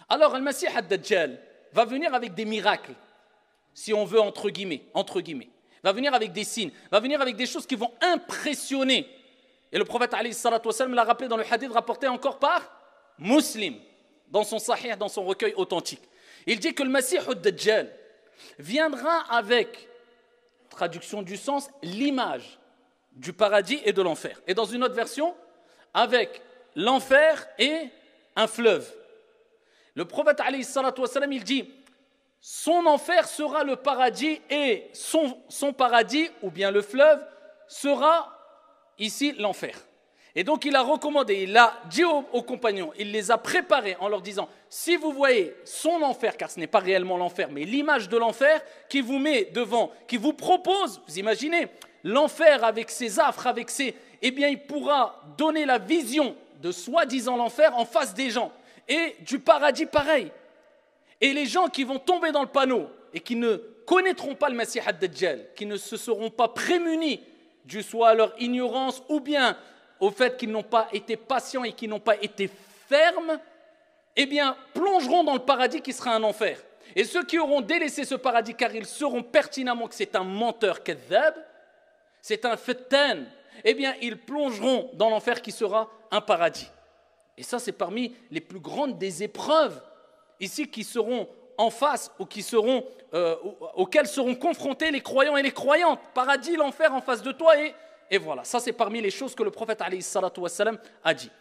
Alors, le Messie ad-Dajjal va venir avec des miracles, si on veut, entre guillemets. Va venir avec des signes, va venir avec des choses qui vont impressionner. Et le prophète alayhi salatu wassalam l'a rappelé dans le hadith rapporté encore par Muslim, dans son sahih, dans son recueil authentique. Il dit que le Messie ad-Dajjal viendra avec, traduction du sens, l'image du paradis et de l'enfer. Et dans une autre version, avec l'enfer et un fleuve. Le prophète alayhi salatu wassalam, il dit, son enfer sera le paradis et son paradis, ou bien le fleuve, sera ici l'enfer. Et donc il a recommandé, il a dit aux compagnons, il les a préparés en leur disant, si vous voyez son enfer, car ce n'est pas réellement l'enfer, mais l'image de l'enfer qui vous met devant, qui vous propose, vous imaginez, l'enfer avec ses affres, avec ses... Eh bien il pourra donner la vision de soi-disant l'enfer en face des gens. Et du paradis pareil. Et les gens qui vont tomber dans le panneau et qui ne connaîtront pas le Messie ad-Dajjal, qui ne se seront pas prémunis du soit à leur ignorance ou bien au fait qu'ils n'ont pas été patients et qu'ils n'ont pas été fermes, eh bien plongeront dans le paradis qui sera un enfer. Et ceux qui auront délaissé ce paradis car ils sauront pertinemment que c'est un menteur kadhab, c'est un fattan, eh bien ils plongeront dans l'enfer qui sera un paradis. Et ça, c'est parmi les plus grandes des épreuves ici qui seront en face ou qui seront, auxquelles seront confrontés les croyants et les croyantes. Paradis, l'enfer en face de toi et voilà. Ça, c'est parmi les choses que le prophète alayhi salatu wassalam a dit.